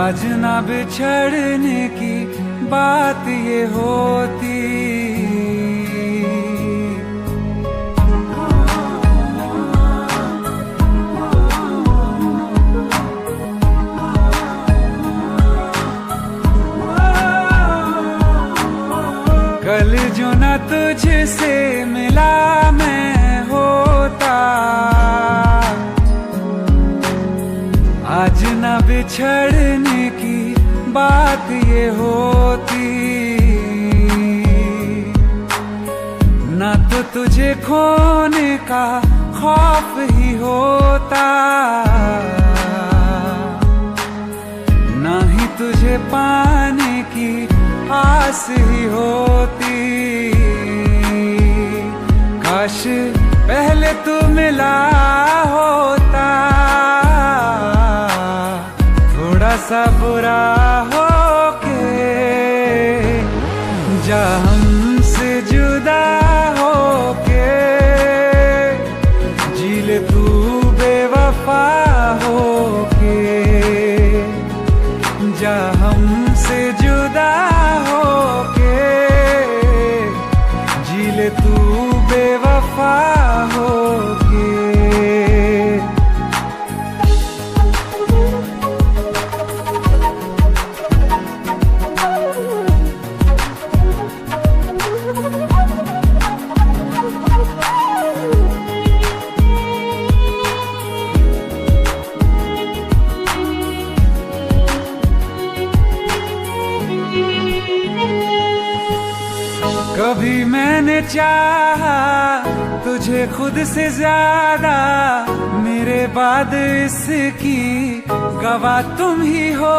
आज ना बिछड़ने की बात ये होती। कल जो ना तुझसे मिला मैं होता, आज ना बिछड़ने की बात ये होती। ना तो तुझे खोने का खौफ ही होता, ना ही तुझे पाने की आस ही होती। काश पहले तू मिला होता, थोड़ा सा बुरा हो के जा हमसे जुदा हो के। जी ले तू बेवफा हो के, जा हमसे जुदा हो के। जी ले तू बेवफा हो के। कभी मैंने चाहा तुझे खुद से ज्यादा, मेरे बाद इसकी गवाह तुम ही हो।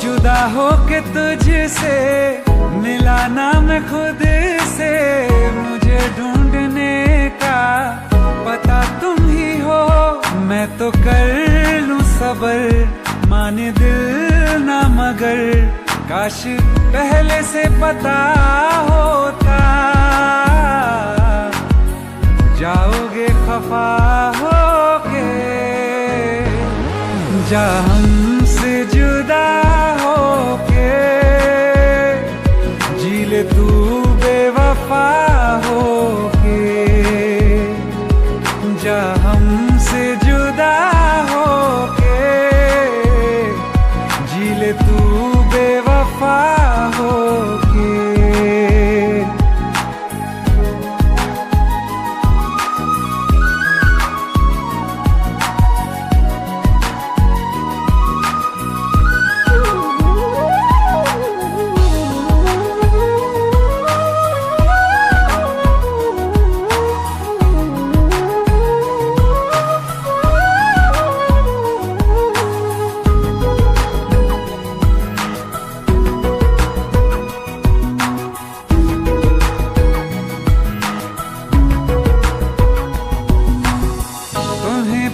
जुदा हो के तुझसे मिला ना मैं खुद से, मुझे ढूंढने का पता तुम ही हो। मैं तो कर लूं सबर, माने दिल ना मगर। काश पहले से पता होता, जाओगे खफा होके। जा हमसे जुदा होके, जी ले तू बेवफा होके। जा हमसे जुदा होके, जी ले तू बेवफा होके।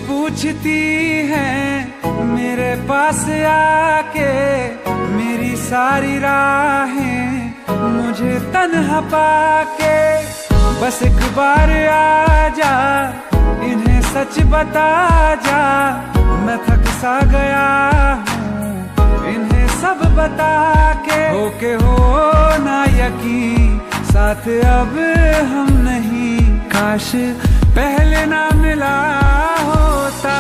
पूछती हैं मेरे पास आके, मेरी सारी राहें मुझे तन्हा पाके। बस एक बार आ जा, इन्हें सच बता जा। मैं थक सा गया हूँ इन्हें सब बता के। होके हो ना यकीन, साथ अब हम नहीं। काश पहले ना मिला होता,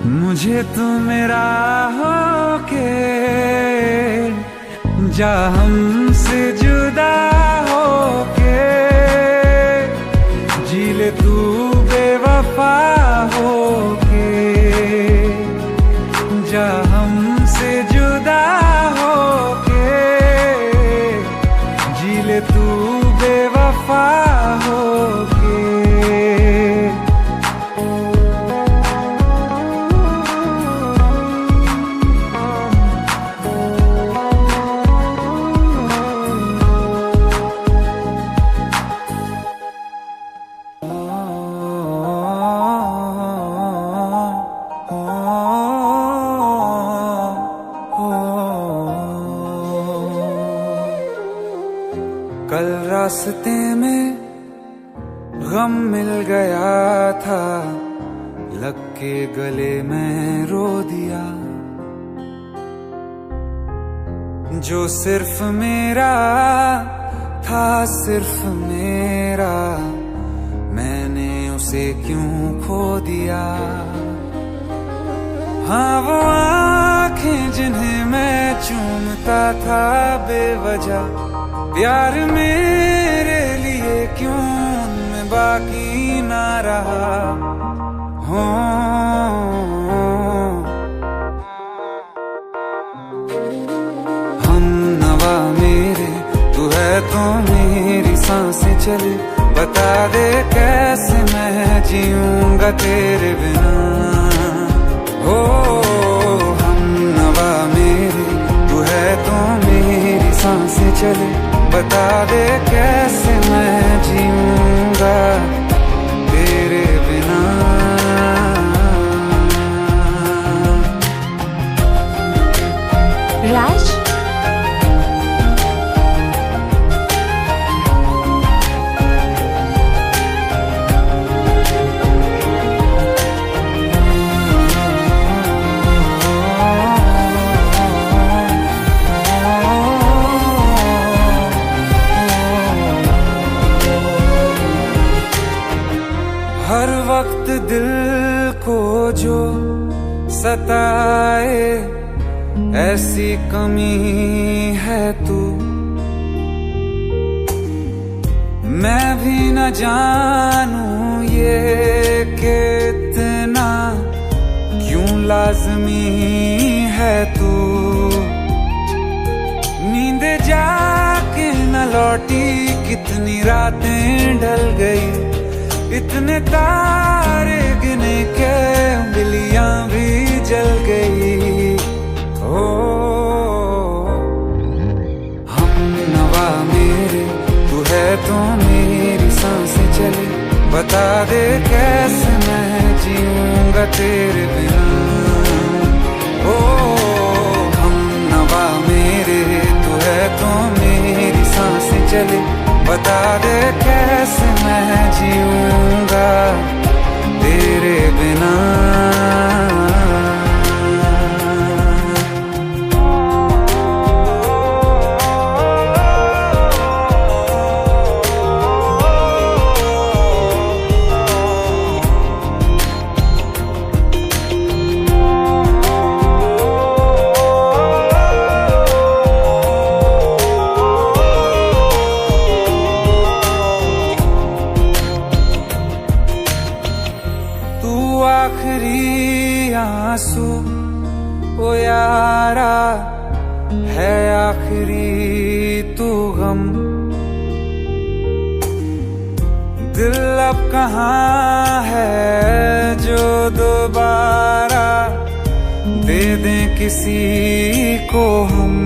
मुझे तू मेरा होके। जा हमसे जुदा होके, जी ले तू बेवफा होके। जा हमसे जुदा होके, जी ले तू बेवफा होके। कल रास्ते में गम मिल गया था, लग के गले में रो दिया। जो सिर्फ मेरा था, सिर्फ मेरा, मैंने उसे क्यों खो दिया। हाँ वो आंखें जिन्हें मैं चूमता था बेवजह, प्यार मेरे लिए क्यों उनमें बाकी ना रहा। हो हम नवा मेरे, तू है तो मेरी सांसें चले। बता दे कैसे मैं जीऊंगा तेरे बिना। हो हम नवा मेरे, तू है तो मेरी सांसें चले। बता दे कैसे मैं जीऊंगा तेरे बिना। राज, हर वक्त दिल को जो सताए ऐसी कमी है तू। मैं भी न जानूं ये कि इतना क्यों लाज़मी है तू। नींद जाके न लौटी, कितनी रातें ढल गई। इतने तारे गिने के उंगलियां भी जल गई। ओ हम नवा मेरे, तू है तो मेरी सांसें चले। बता दे कैसे मैं जीऊंगा तेरे बिना। ओ हम नवा मेरे, तू है तो मेरी सांसें चले। बता दे कैसे मैं जीऊंगा तेरे बिना। आखिरी आंसू ओ यारा है, आखिरी तू गम। दिल अब कहाँ है जो दोबारा दे दें किसी को हम।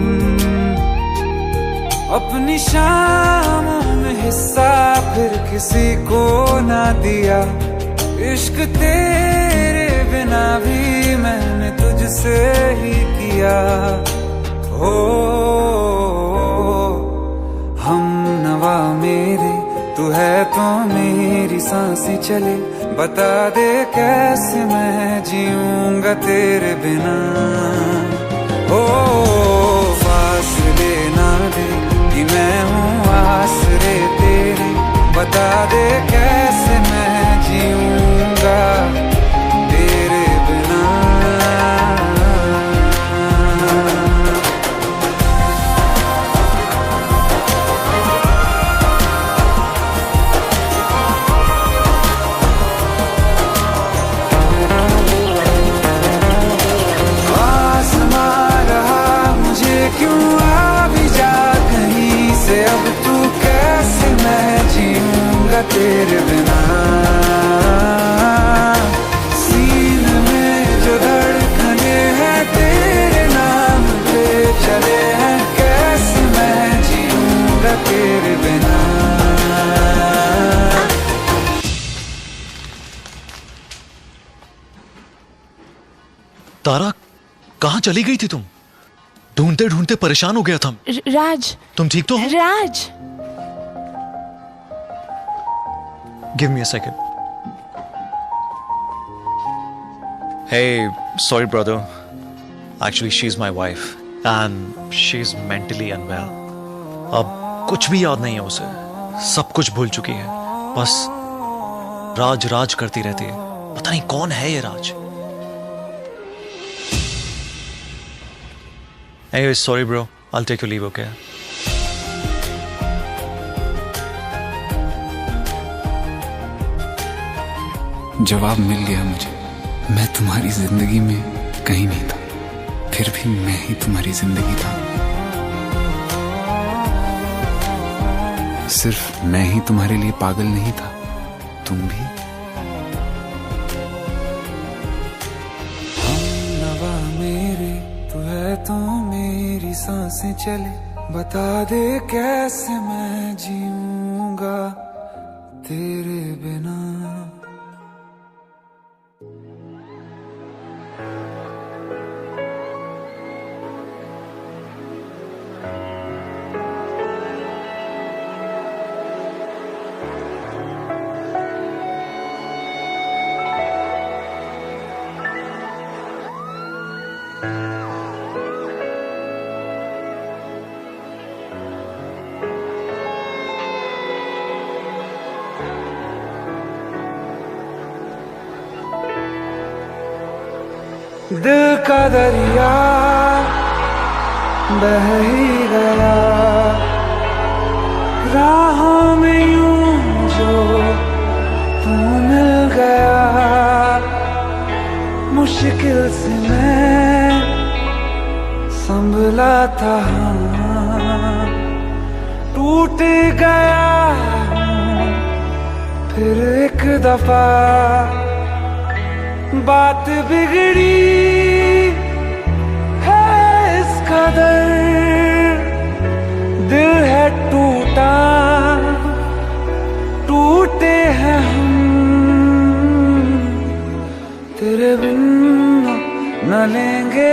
अपनी शामों में हिस्सा फिर किसी को ना दिया। इश्क तेरे बिना भी मैंने तुझसे ही किया। हो हम नवा मेरे, तू है तो मेरी सांसें चले। बता दे कैसे मैं जीऊंगा तेरे बिना। हो फासले ना दे कि मैं हूँ आसरे तेरे। बता दे कैसे मैं जीऊंगा तेरे बिना। आसमां रहा मुझे क्यों, आ भी जा कहीं से। अब तू कैसे मैं जीऊंगा तेरे बिना। सीने में जो धड़कने हैं तेरे नाम पे चले हैं, कैसे मैं जीऊंगा तेरे बिना। तारा, कहाँ चली गई थी तुम? ढूंढते ढूंढते परेशान हो गया था। राज, तुम ठीक तो हो? Raj, give me a second. Hey, sorry brother. Actually, she's my wife and she's mentally unwell. अब कुछ भी याद नहीं है उसे. सब कुछ भूल चुकी है. बस राज राज करती रहती है. पता नहीं कौन है ये राज. Anyway, sorry bro. I'll take your leave, okay? जवाब मिल गया मुझे. मैं तुम्हारी जिंदगी में कहीं नहीं था, फिर भी मैं ही तुम्हारी जिंदगी था. सिर्फ मैं ही तुम्हारे लिए पागल नहीं था, तुम भी. हमनवा मेरे तू है तो मेरी सांसें चले. बता दे कैसे मैं जीऊंगा तेरे बिना. दिल का दरिया बह ही गया राहों में यूं जो तू मिल गया. मुश्किल से मैं संभला था, टूट गया हूँ फिर एक दफा. बात बिगड़ी है इस कदर, दिल है टूटा, टूटे हैं हम. तेरे बिन न लेंगे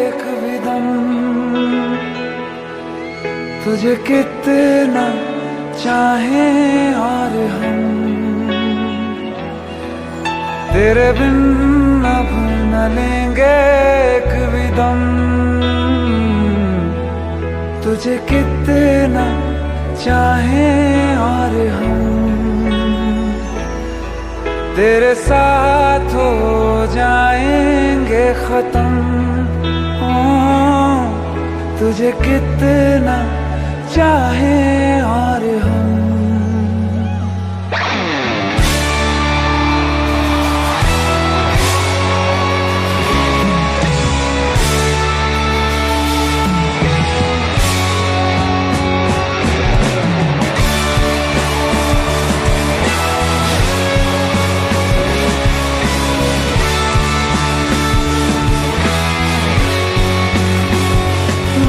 एक भी दम. तुझे कितना चाहें और हम, तेरे बिन अब न लेंगे एक भी दम. तुझे कितना चाहें और हम, तेरे साथ हो जाएंगे खत्म. तुझे कितना चाहें और हम.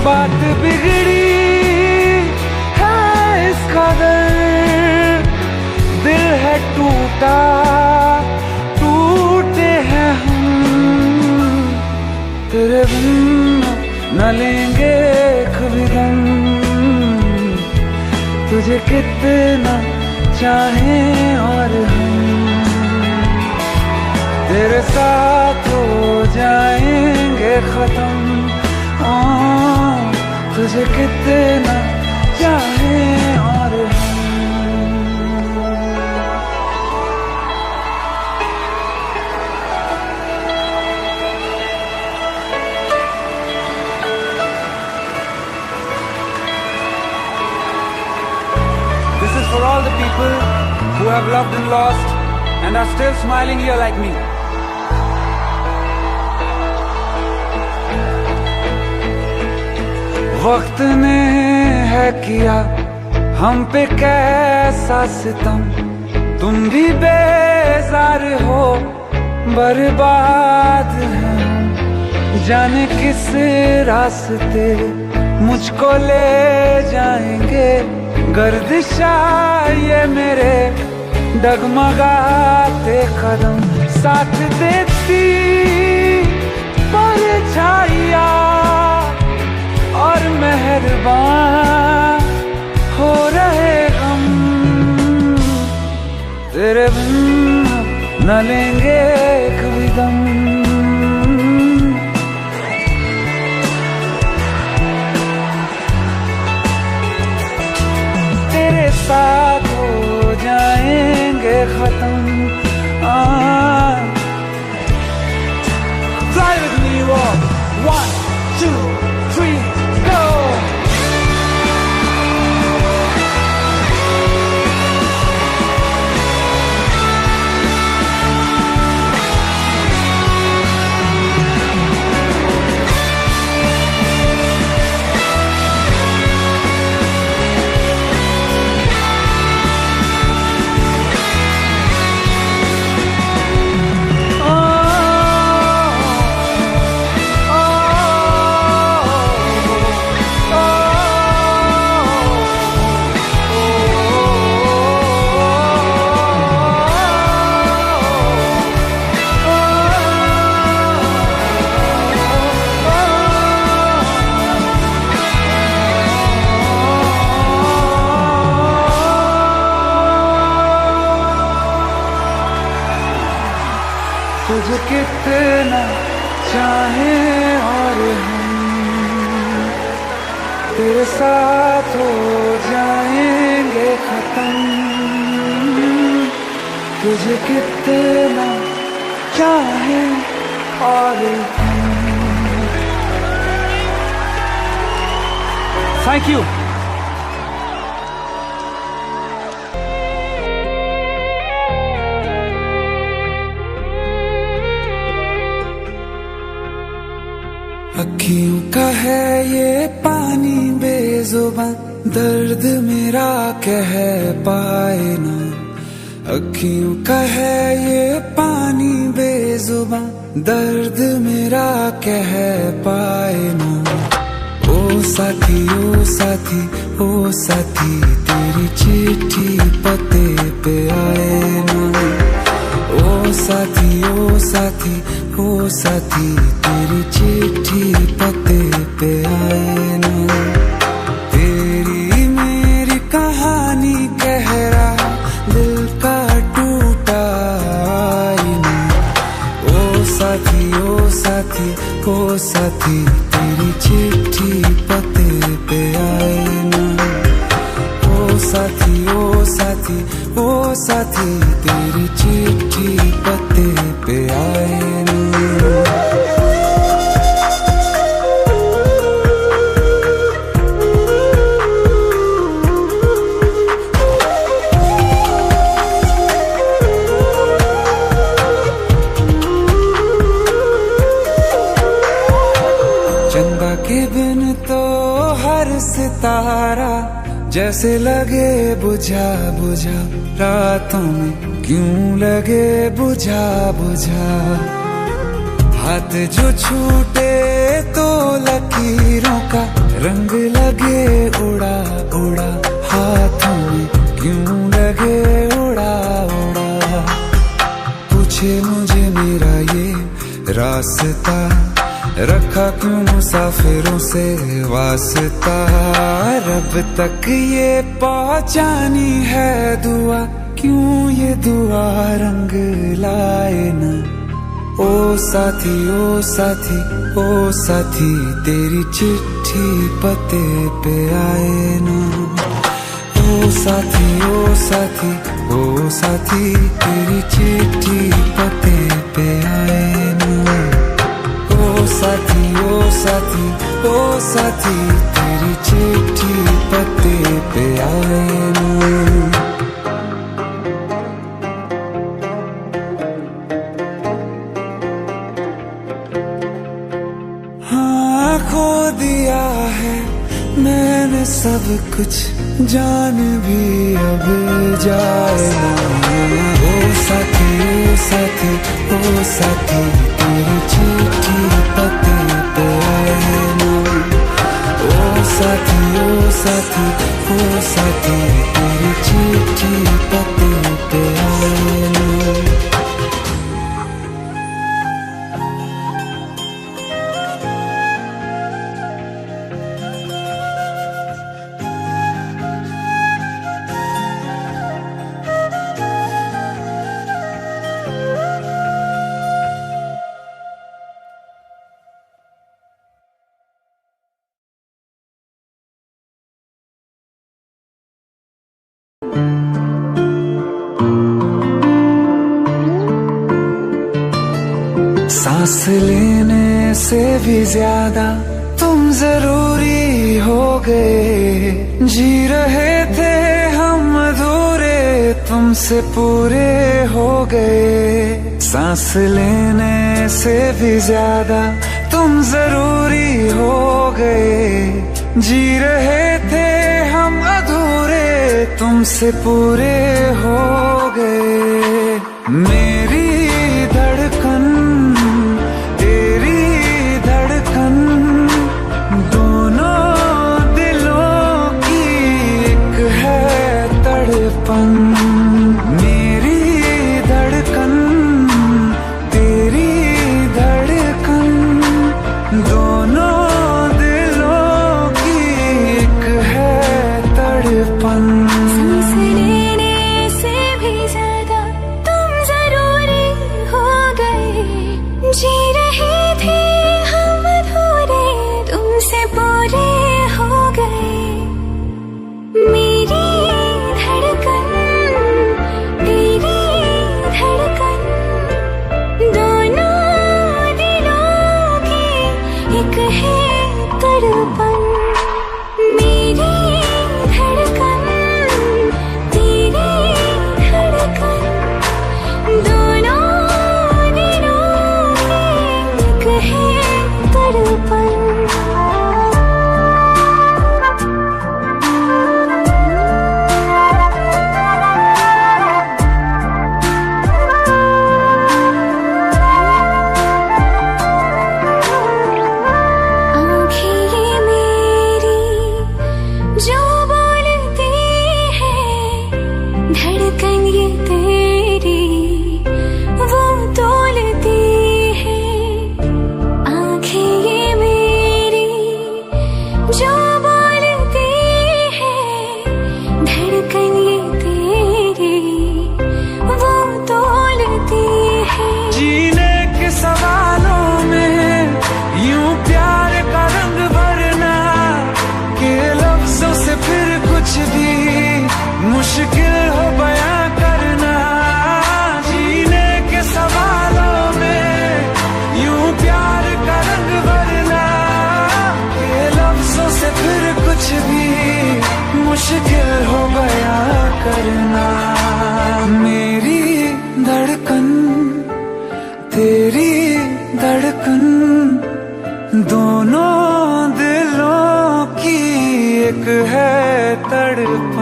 बात बिगड़ी है इस कदर, दिल है टूटा, टूटे हैं हम. तेरे बिन न लेंगे एक भी दम. तुझे कितना चाहें और हम, तेरे साथ हो जाएंगे खत्म. तुझे कितना चाहें और हम. This is for all the people who have loved and lost and are still smiling here like me. वक्त ने है किया हम पे कैसा सितम, तुम भी बेजार हो, बर्बाद हैं. जाने किस रास्ते मुझको ले जाएंगे. गर्दिशा ये मेरे डगमगाते कदम, साथ देती परछाइयाँ और मेहरबान हो रहे हम. तेरे बिन न लेंगे एक भी दम. 1, 2, 3, go! तुझे कितना चाहे और हम तेरे साथ हो जाएंगे खत्म। तुझे कितना चाहे और हम। Thank you. अखियों का है ये पानी बेजुबां, दर्द मेरा कह पाए ना। अखियों का है ये पानी बेजुबां, दर्द मेरा कह पाए ना। ओ साथी ओ साथी ओ साथी, तेरी चिट्ठी पते पे आए ना। ओ साथी ओ साथी ओ साथी, तेरी चिट्ठी पते पे आए ना। तेरी मेरी कहानी कह रहा दिल का टूटा आईना। ओ साथी ओ साथी ओ साथी, तेरी चिट्ठी पते पे आए ना। ओ साथी ओ साथी ओ साथी, तेरी चिट्ठी पते पे आए ना। चंदा के बिन तो हर सितारा जैसे लगे बुझा बुझा, रातों में क्यों लगे बुझा बुझा। हाथ जो छूटे तो लकीरों का रंग लगे उड़ा उड़ा, हाथों में क्यों लगे उड़ा उड़ा। पूछे मुझे मेरा ये रास्ता, रखा क्यों मुसाफिरों से वास्ता। रब तक ये पहुंचानी है दुआ, क्यों ये दुआ रंग लाए ना। ओ साथी ओ साथी ओ साथी, तेरी चिट्ठी पते पे आए ना। ओ साथी ओ साथी ओ साथी, तेरी चिट्ठी पते पे आए ना। ओ साथी ओ साथी ओ साथी, तेरी चिट्ठी पते पे आए ना। हाँ खो दिया है मैंने सब कुछ, जान भी अब जाए ना। ओ साथी ओ साथी ओ साथी, तेरी चिट्ठी पते पे आए ना। ओ साथी ओ साथी ओ साथी, तेरी चिट्ठी पते पे आए ना। सांस लेने से भी ज्यादा तुम जरूरी हो गए। जी रहे थे हम अधूरे, तुमसे पूरे हो गए। सांस लेने से भी ज्यादा तुम जरूरी हो गए। जी रहे थे हम अधूरे, तुमसे पूरे हो गए। मेरी धड़कन तेरी धड़कन, दोनों दिलों की एक है तड़पन। मेरी धड़कन तेरी धड़कन, दोनों दिलों की एक है तड़पन। सांस लेने से भी ज्यादा तुम जरूरी हो गए। जी रहे थे हम अधूरे, तुमसे पूरे हो गए। मेरी धड़कन तेरी धड़कन, दोनों दिलों की एक है तड़पन। मेरी धड़कन तेरी धड़कन, दोनों दिलों की एक है तड़पन। आँखें ये मेरी जो बोलती है, धड़कन ये तेरी वो तोलती है। आँखें ये मेरी जो बोलती है, धड़कन ये तेरी वो तोलती है। जीने के सवालों में यूं प्यार का रंग भरना, के लफ्जों से फिर कुछ भी मुश्किल हो बयां करना। जीने के सवालों में यूं प्यार का रंग भरना, के लफ्जों से फिर कुछ भी मुश्किल हो बयां करना। मेरी धड़कन तेरी धड़कन, दोनों दिलों की एक है तड़पन।